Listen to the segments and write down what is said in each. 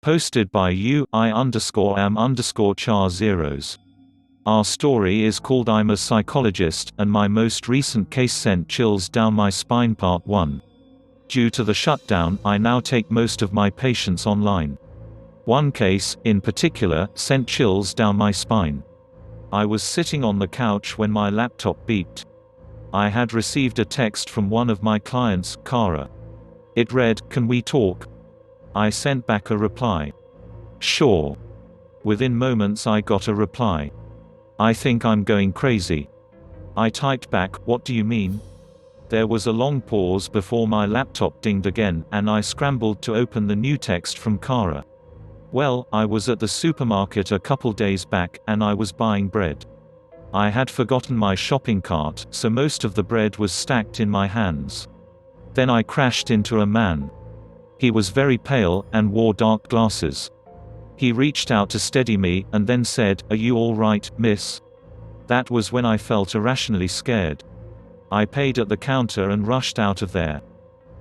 Posted by I_am_char zeros. Our story is called I'm a Psychologist, and my most recent case sent chills down my spine Part 1. Due to the shutdown, I now take most of my patients online. One case, in particular, sent chills down my spine. I was sitting on the couch when my laptop beeped. I had received a text from one of my clients, Kara. It read, "Can we talk?" I sent back a reply. "Sure." Within moments I got a reply. "I think I'm going crazy." I typed back, "What do you mean?" There was a long pause before my laptop dinged again, and I scrambled to open the new text from Kara. "Well, I was at the supermarket a couple days back, and I was buying bread. I had forgotten my shopping cart, so most of the bread was stacked in my hands. Then I crashed into a man. He was very pale, and wore dark glasses. He reached out to steady me, and then said, 'Are you all right, miss?' That was when I felt irrationally scared. I paid at the counter and rushed out of there.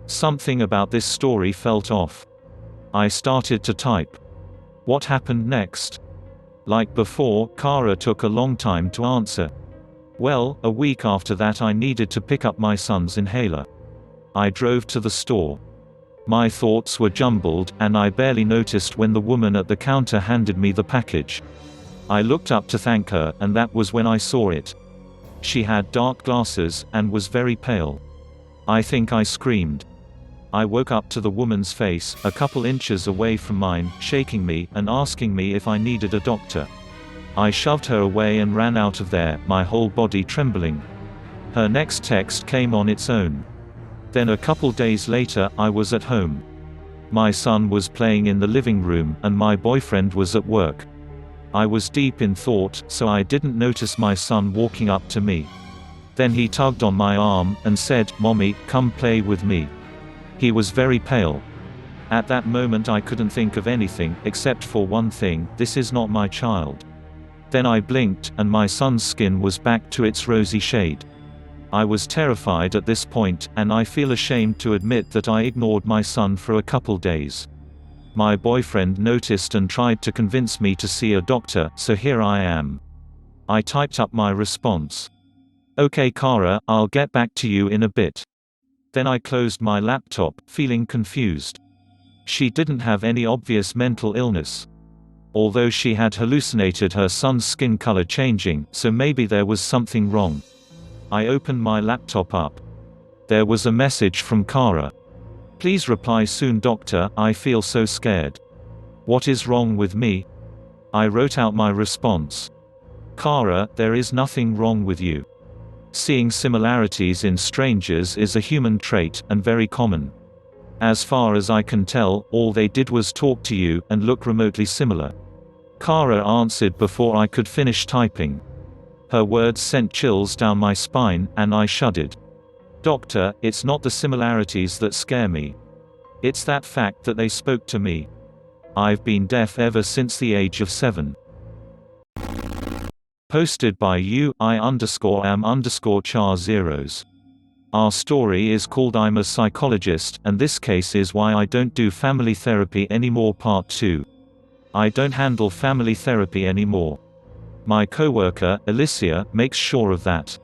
Something about this story felt off. I started to type. What happened next? Like before, Kara took a long time to answer. Well, a week after that I needed to pick up my son's inhaler. I drove to the store. My thoughts were jumbled, and I barely noticed when the woman at the counter handed me the package. I looked up to thank her, and that was when I saw it. She had dark glasses, and was very pale. I think I screamed. I woke up to the woman's face, a couple inches away from mine, shaking me, and asking me if I needed a doctor. I shoved her away and ran out of there, my whole body trembling. Her next text came on its own. Then a couple days later, I was at home. My son was playing in the living room, and my boyfriend was at work. I was deep in thought, so I didn't notice my son walking up to me. Then he tugged on my arm, and said, "Mommy, come play with me." He was very pale. At that moment I couldn't think of anything, except for one thing: this is not my child. Then I blinked, and my son's skin was back to its rosy shade. I was terrified at this point, and I feel ashamed to admit that I ignored my son for a couple days. My boyfriend noticed and tried to convince me to see a doctor, so here I am. I typed up my response. "Okay Kara, I'll get back to you in a bit." Then I closed my laptop, feeling confused. She didn't have any obvious mental illness. Although she had hallucinated her son's skin color changing, so maybe there was something wrong. I opened my laptop up. There was a message from Kara. "Please reply soon doctor, I feel so scared. What is wrong with me?" I wrote out my response. "Kara, there is nothing wrong with you. Seeing similarities in strangers is a human trait, and very common. As far as I can tell, all they did was talk to you, and look remotely similar." Kara answered before I could finish typing. Her words sent chills down my spine, and I shuddered. "Doctor, it's not the similarities that scare me. It's that fact that they spoke to me. I've been deaf ever since the age of 7. Posted by I_am_char zeros. Our story is called I'm a Psychologist, and this case is why I don't do family therapy anymore Part 2. I don't handle family therapy anymore. My coworker, Alicia, makes sure of that.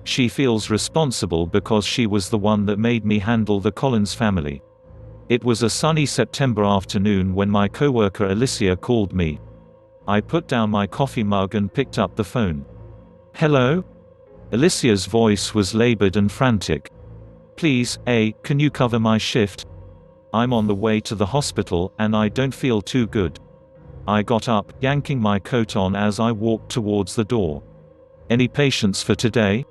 She feels responsible because she was the one that made me handle the Collins family. It was a sunny September afternoon when my coworker Alicia called me. I put down my coffee mug and picked up the phone. "Hello?" Alicia's voice was labored and frantic. "Please, can you cover my shift? I'm on the way to the hospital, and I don't feel too good." I got up, yanking my coat on as I walked towards the door. "Any patients for today?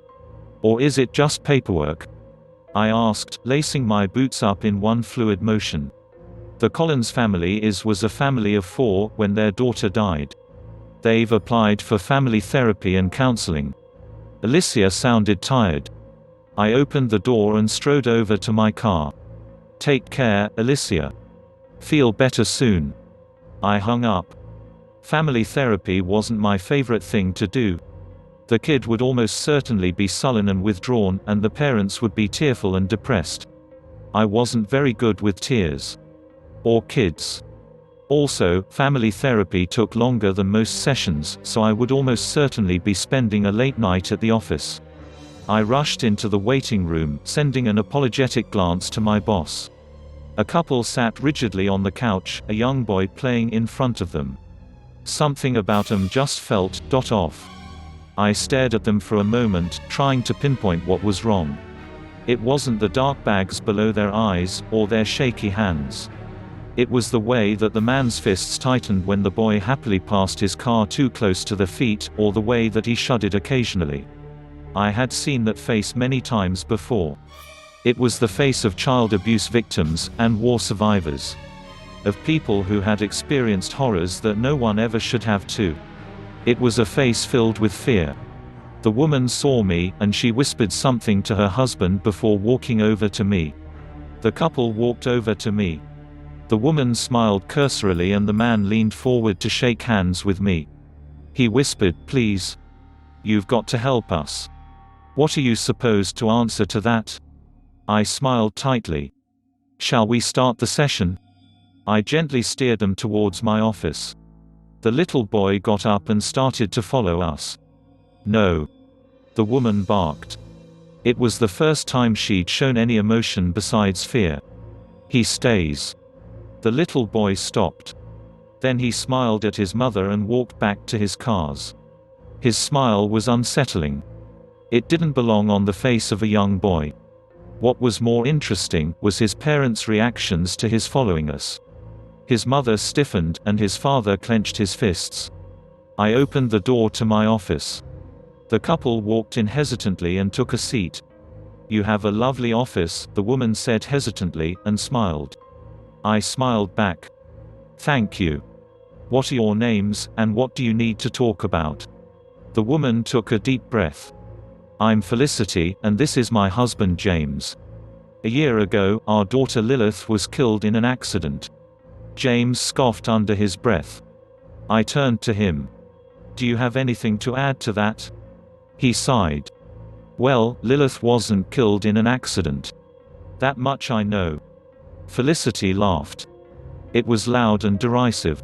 Or is it just paperwork?" I asked, lacing my boots up in one fluid motion. The Collins family was a family of 4 when their daughter died. They've applied for family therapy and counseling. Alicia sounded tired. I opened the door and strode over to my car. "Take care, Alicia. Feel better soon." I hung up. Family therapy wasn't my favorite thing to do. The kid would almost certainly be sullen and withdrawn, and the parents would be tearful and depressed. I wasn't very good with tears. Or kids. Also, family therapy took longer than most sessions, so I would almost certainly be spending a late night at the office. I rushed into the waiting room, sending an apologetic glance to my boss. A couple sat rigidly on the couch, a young boy playing in front of them. Something about them just felt off. I stared at them for a moment, trying to pinpoint what was wrong. It wasn't the dark bags below their eyes, or their shaky hands. It was the way that the man's fists tightened when the boy happily passed his car too close to their feet, or the way that he shuddered occasionally. I had seen that face many times before. It was the face of child abuse victims, and war survivors. Of people who had experienced horrors that no one ever should have to. It was a face filled with fear. The woman saw me, and she whispered something to her husband before walking over to me. The couple walked over to me. The woman smiled cursorily and the man leaned forward to shake hands with me. He whispered, "Please. You've got to help us." "What are you supposed to answer to that?" I smiled tightly. "Shall we start the session?" I gently steered them towards my office. The little boy got up and started to follow us. "No," the woman barked. It was the first time she'd shown any emotion besides fear. "He stays." The little boy stopped. Then he smiled at his mother and walked back to his cars. His smile was unsettling. It didn't belong on the face of a young boy. What was more interesting was his parents' reactions to his following us. His mother stiffened, and his father clenched his fists. I opened the door to my office. The couple walked in hesitantly and took a seat. "You have a lovely office," the woman said hesitantly, and smiled. I smiled back. "Thank you. What are your names, and what do you need to talk about?" The woman took a deep breath. "I'm Felicity, and this is my husband James. A year ago, our daughter Lilith was killed in an accident." James scoffed under his breath. I turned to him. "Do you have anything to add to that?" He sighed. "Well, Lilith wasn't killed in an accident. That much I know." Felicity laughed. It was loud and derisive.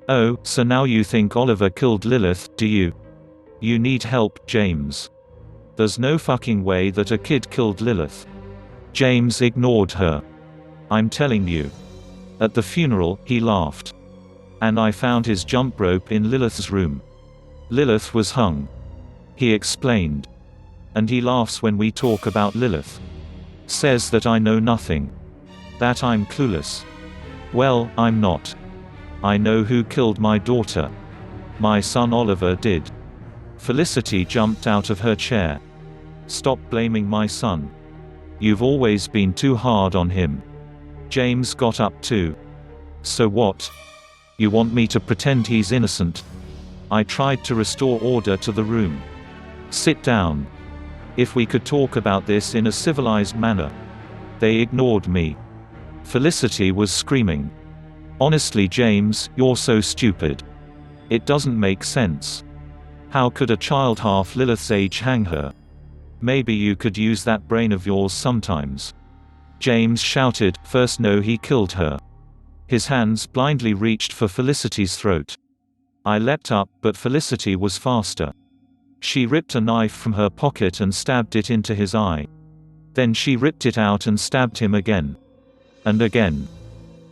"Oh, so now you think Oliver killed Lilith, do you? You need help, James. There's no fucking way that a kid killed Lilith." James ignored her. "I'm telling you." At the funeral, he laughed. "And I found his jump rope in Lilith's room. Lilith was hung," he explained. "And he laughs when we talk about Lilith. Says that I know nothing. That I'm clueless. Well, I'm not. I know who killed my daughter. My son Oliver did." Felicity jumped out of her chair. "Stop blaming my son. You've always been too hard on him." James got up too. "So what? You want me to pretend he's innocent?" I tried to restore order to the room. "Sit down. If we could talk about this in a civilized manner." They ignored me. Felicity was screaming. "Honestly, James, you're so stupid. It doesn't make sense. How could a child half Lilith's age hang her? Maybe you could use that brain of yours sometimes." James shouted, "First no, he killed her." His hands blindly reached for Felicity's throat. I leapt up, but Felicity was faster. She ripped a knife from her pocket and stabbed it into his eye. Then she ripped it out and stabbed him again. And again.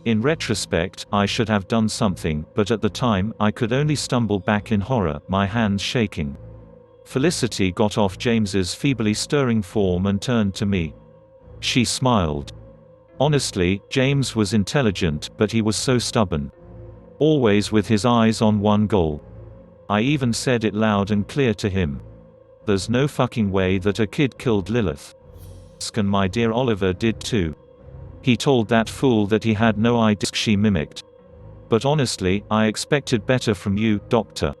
In retrospect, I should have done something, but at the time, I could only stumble back in horror, my hands shaking. Felicity got off James's feebly stirring form and turned to me. She smiled. Honestly, James was intelligent, but he was so stubborn. Always with his eyes on one goal. I even said it loud and clear to him. "There's no fucking way that a kid killed Lilith. And my dear Oliver did too." He told that fool that he had no idea, she mimicked. "But honestly, I expected better from you, Doctor.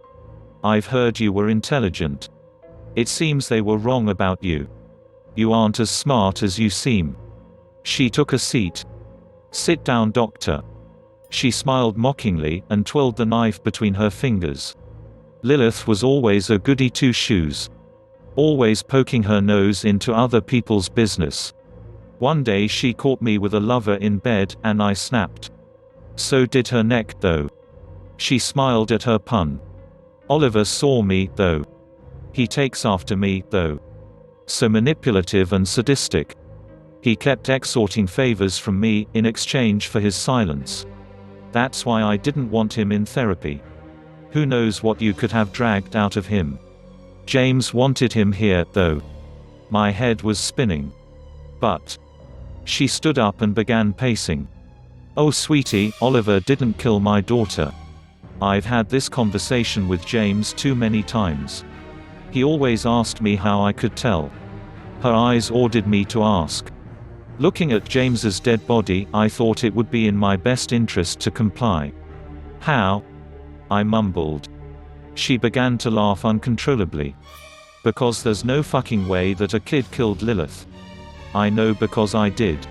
I've heard you were intelligent. It seems they were wrong about you. You aren't as smart as you seem." She took a seat. "Sit down, Doctor." She smiled mockingly, and twirled the knife between her fingers. Lilith was always a goody two-shoes. Always poking her nose into other people's business. One day she caught me with a lover in bed, and I snapped. So did her neck, though. She smiled at her pun. Oliver saw me, though. He takes after me, though. So manipulative and sadistic. He kept extorting favors from me, in exchange for his silence. That's why I didn't want him in therapy. Who knows what you could have dragged out of him. James wanted him here, though. My head was spinning. But. She stood up and began pacing. Oh sweetie, Oliver didn't kill my daughter. I've had this conversation with James too many times. He always asked me how I could tell. Her eyes ordered me to ask. Looking at James's dead body, I thought it would be in my best interest to comply. How? I mumbled. She began to laugh uncontrollably. Because there's no fucking way that a kid killed Lilith. I know because I did.